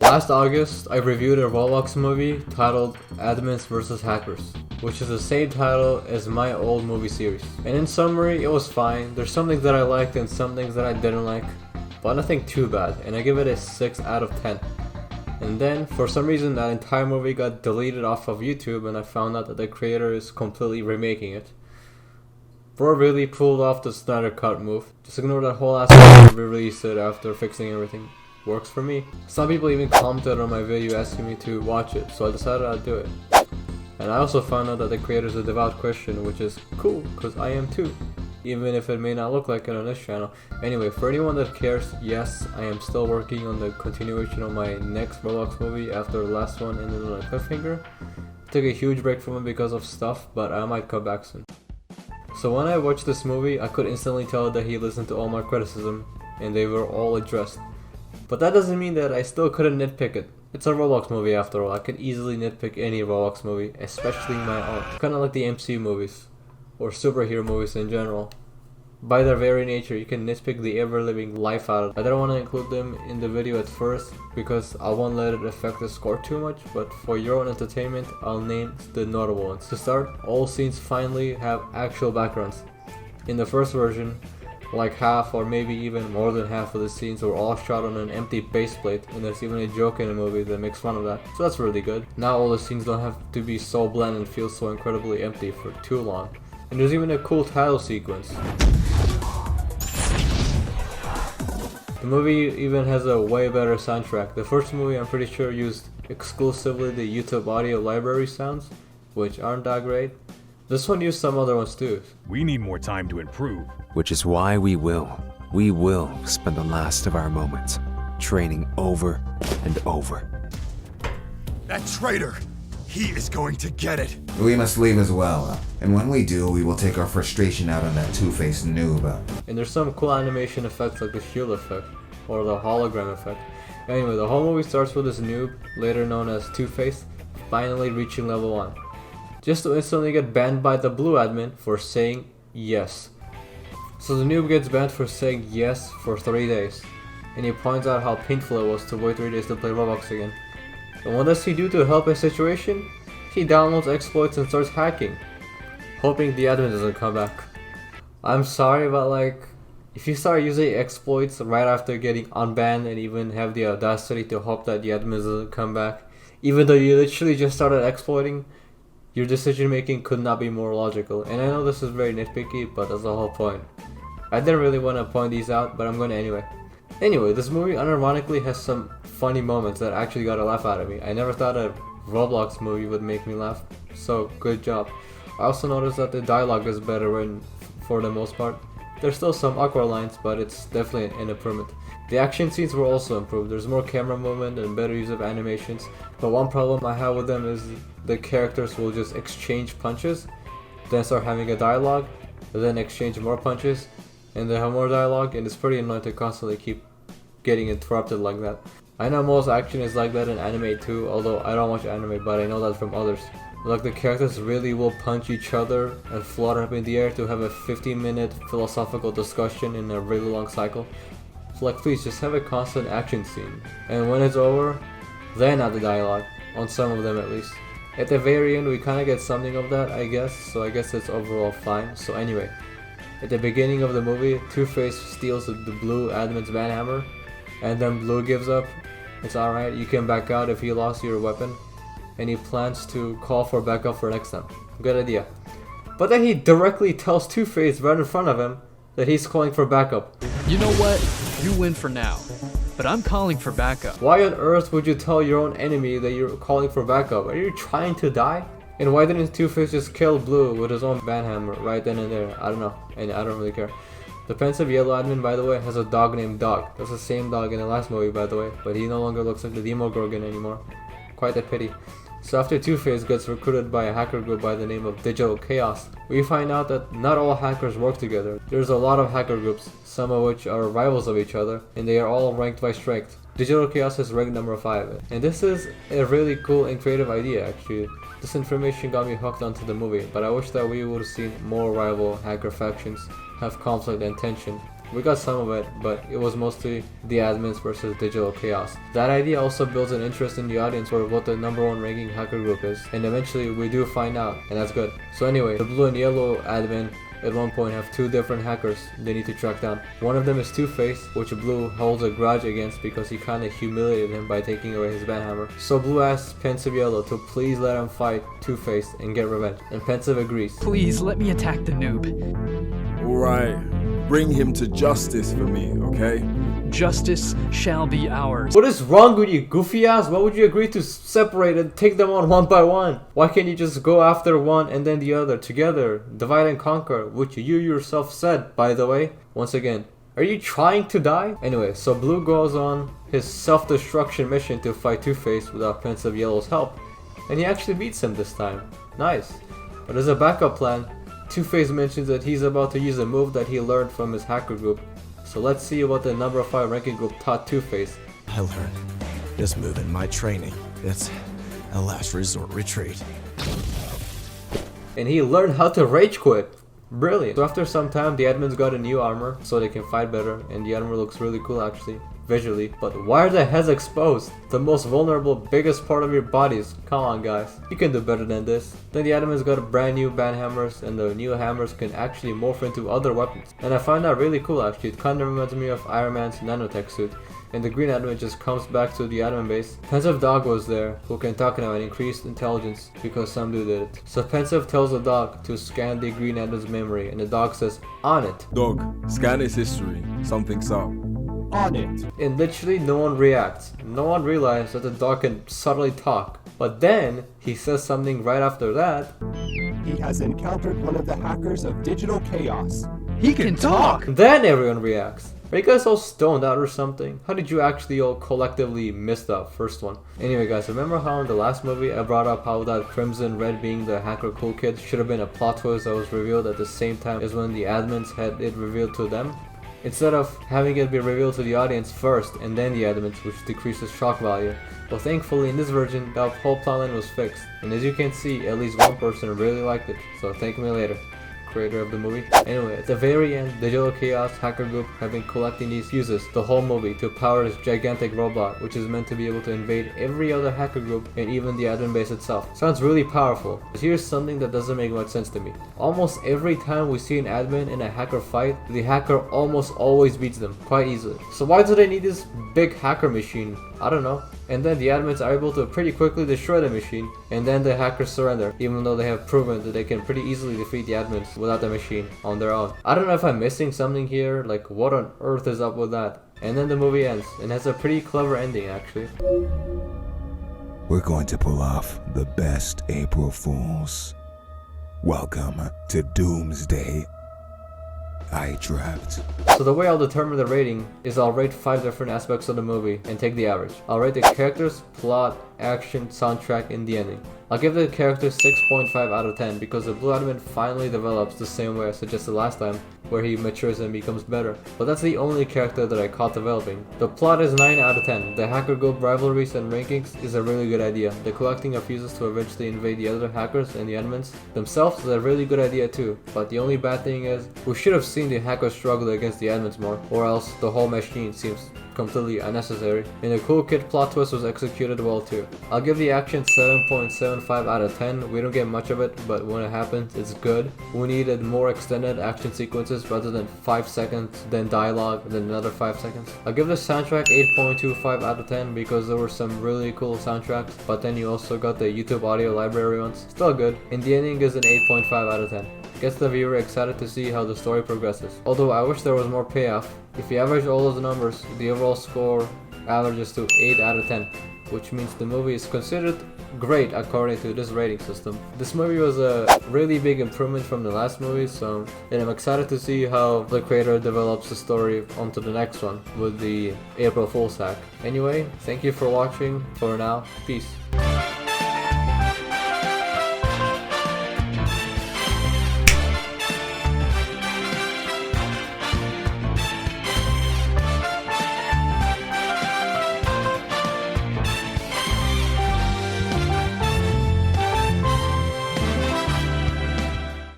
Last August, I reviewed a Roblox movie titled Admins vs Hackers, which is the same title as my old movie series. And in summary, it was fine. There's some things that I liked and some things that I didn't like, but nothing too bad, and I give it a 6 out of 10. And then, for some reason, that entire movie got deleted off of YouTube, and I found out that the creator is completely remaking it. Bro really pulled off the Snyder Cut move. Just ignore that whole ass and re-release it after fixing everything. Works for me. Some people even commented on my video asking me to watch it, so I decided I'd do it. And I also found out that the creator is a devout Christian, which is cool, because I am too. Even if it may not look like it on this channel. Anyway, for anyone that cares, yes, I am still working on the continuation of my next Roblox movie after the last one ended on a cliffhanger. I took a huge break from it because of stuff, but I might come back soon. So when I watched this movie, I could instantly tell that he listened to all my criticism, and they were all addressed. But that doesn't mean that I still couldn't nitpick it. It's a Roblox movie after all. I could easily nitpick any Roblox movie, especially my own. Kinda like the MCU movies, or superhero movies in general. By their very nature, you can nitpick the ever-living life out of them. I don't want to include them in the video at first, because I won't let it affect the score too much, but for your own entertainment, I'll name the notable ones. To start, all scenes finally have actual backgrounds. In the first version, like half or maybe even more than half of the scenes were all shot on an empty baseplate, and there's even a joke in the movie that makes fun of that, so that's really good. Now all the scenes don't have to be so bland and feel so incredibly empty for too long. And there's even a cool title sequence. The movie even has a way better soundtrack. The first movie I'm pretty sure used exclusively the YouTube audio library sounds, which aren't that great. This one used some other ones too. We need more time to improve. Which is why we will spend the last of our moments training over and over. That traitor! He is going to get it! We must leave as well, and when we do, we will take our frustration out on that two-faced noob. And there's some cool animation effects like the shield effect, or the hologram effect. Anyway, the whole movie starts with this noob, later known as Two-Face, finally reaching level 1. Just to instantly get banned by the blue admin for saying yes. So the noob gets banned for saying yes for 3 days, and he points out how painful it was to wait 3 days to play Roblox again. And what does he do to help his situation? He downloads exploits and starts hacking, hoping the admin doesn't come back. I'm sorry, but like, if you start using exploits right after getting unbanned and even have the audacity to hope that the admin doesn't come back, even though you literally just started exploiting, your decision making could not be more logical. And I know this is very nitpicky, but that's the whole point. I didn't really want to point these out, but I'm going to anyway. Anyway, this movie unironically has some funny moments that actually got a laugh out of me. I never thought a Roblox movie would make me laugh, so good job. I also noticed that the dialogue is better written for the most part. There's still some awkward lines, but it's definitely an improvement. The action scenes were also improved. There's more camera movement and better use of animations, but one problem I have with them is the characters will just exchange punches, then start having a dialogue, then exchange more punches, and they have more dialogue, and it's pretty annoying to constantly keep getting interrupted like that. I know most action is like that in anime too, although I don't watch anime, but I know that from others. Like the characters really will punch each other and flutter up in the air to have a 15-minute philosophical discussion in a really long cycle. So like, please just have a constant action scene, and when it's over, then add the dialogue, on some of them at least. At the very end we kinda get something of that, I guess, so I guess it's overall fine. So anyway, at the beginning of the movie, Two-Face steals the blue admin's banhammer, and then Blue gives up. It's alright, you can back out if you lost your weapon, and he plans to call for backup for next time. Good idea. But then he directly tells Two-Face right in front of him that he's calling for backup. You know what? You win for now, but I'm calling for backup. Why on earth would you tell your own enemy that you're calling for backup? Are you trying to die? And why didn't Two-Face just kill Blue with his own banhammer right then and there? I don't know, and I don't really care. The pensive yellow admin, by the way, has a dog named Dog. That's the same dog in the last movie, by the way, but he no longer looks like the Demogorgon anymore. Quite a pity. So after Two-Face gets recruited by a hacker group by the name of Digital Chaos, we find out that not all hackers work together. There's a lot of hacker groups, some of which are rivals of each other, and they are all ranked by strength. Digital Chaos is ranked number 5, and this is a really cool and creative idea actually. This information got me hooked onto the movie, but I wish that we would have seen more rival hacker factions have conflict and tension. We got some of it, but it was mostly the admins versus digital chaos. That idea also builds an interest in the audience for what the #1 ranking hacker group is, and eventually we do find out, and that's good. So anyway, the blue and yellow admin at one point have two different hackers they need to track down. One of them is Two-Face, which Blue holds a grudge against because he kinda humiliated him by taking away his banhammer. So Blue asks Pensive Yellow to please let him fight Two-Face and get revenge, and Pensive agrees. Please let me attack the noob. Alright, bring him to justice for me, okay? Justice shall be ours. What is wrong with you, goofy ass? Why would you agree to separate and take them on one by one? Why can't you just go after one and then the other together? Divide and conquer, which you yourself said, by the way. Once again, are you trying to die? Anyway, so Blue goes on his self-destruction mission to fight Two-Face without Pensive Yellow's help, and he actually beats him this time. Nice. But as a backup plan, Two-Face mentions that he's about to use a move that he learned from his hacker group. So let's see what the #5 ranking group taught Two-Face. I learned this move in my training. It's a last resort retreat. And he learned how to rage quit. Brilliant. So after some time, the admins got a new armor so they can fight better, and the armor looks really cool actually, visually. But why are the heads exposed? The most vulnerable, biggest part of your bodies. Come on guys, you can do better than this. Then the admins got brand new banhammers, and the new hammers can actually morph into other weapons. And I find that really cool actually. It kinda reminds me of Iron Man's nanotech suit. And the green admin just comes back to the admin base. Pensive Dog was there, who can talk now and increased intelligence because some dude did it. So Pensive tells the dog to scan the green admin's memory, and the dog says, "On it." Dog, scan his history. Something's up. On it. And literally no one reacts. No one realized that the dog can subtly talk. But then he says something right after that. He has encountered one of the hackers of digital chaos. He can talk! Then everyone reacts. Are you guys all stoned out or something? How did you actually all collectively miss that first one? Anyway guys, remember how in the last movie I brought up how that Crimson Red being the hacker cool kid should have been a plot twist that was revealed at the same time as when the admins had it revealed to them? Instead of having it be revealed to the audience first and then the admins, which decreases shock value. Well, thankfully in this version, that whole plotline was fixed, and as you can see, at least one person really liked it, so thank me later, creator of the movie. Anyway, at the very end, Digital Chaos hacker group have been collecting these fuses the whole movie to power this gigantic robot, which is meant to be able to invade every other hacker group and even the admin base itself. Sounds really powerful, but here's something that doesn't make much sense to me. Almost every time we see an admin in a hacker fight, the hacker almost always beats them quite easily. So why do they need this big hacker machine? I don't know. And then the admins are able to pretty quickly destroy the machine, and then the hackers surrender, even though they have proven that they can pretty easily defeat the admins without the machine on their own. I don't know if I'm missing something here, like what on earth is up with that? And then the movie ends, and has a pretty clever ending actually. We're going to pull off the best April Fools. Welcome to Doomsday. I trapped. So the way I'll determine the rating is I'll rate 5 different aspects of the movie and take the average. I'll rate the characters, plot, action, soundtrack, and the ending. I'll give the character 6.5 out of 10 because the Blue Admin finally develops the same way I suggested last time, where he matures and becomes better. But that's the only character that I caught developing. The plot is 9 out of 10. The hacker group rivalries and rankings is a really good idea. The collecting of fuses to eventually invade the other hackers and the admins themselves is a really good idea too. But the only bad thing is, we should have seen the hackers struggle against the admins more, or else the whole machine seems completely unnecessary. And the cool kid plot twist was executed well too. I'll give the action 7.75 out of 10. We don't get much of it, but when it happens, it's good. We needed more extended action sequences rather than 5 seconds, then dialogue, then another 5 seconds. I'll give the soundtrack 8.25 out of 10 because there were some really cool soundtracks, but then you also got the YouTube audio library ones. Still good. And the ending is an 8.5 out of 10. Gets the viewer excited to see how the story progresses. Although I wish there was more payoff. If you average all of the numbers, the overall score averages to 8 out of 10, which means the movie is considered great according to this rating system. This movie was a really big improvement from the last movie, and I'm excited to see how the creator develops the story onto the next one with the April Fool's hack. Anyway, thank you for watching. For now, peace.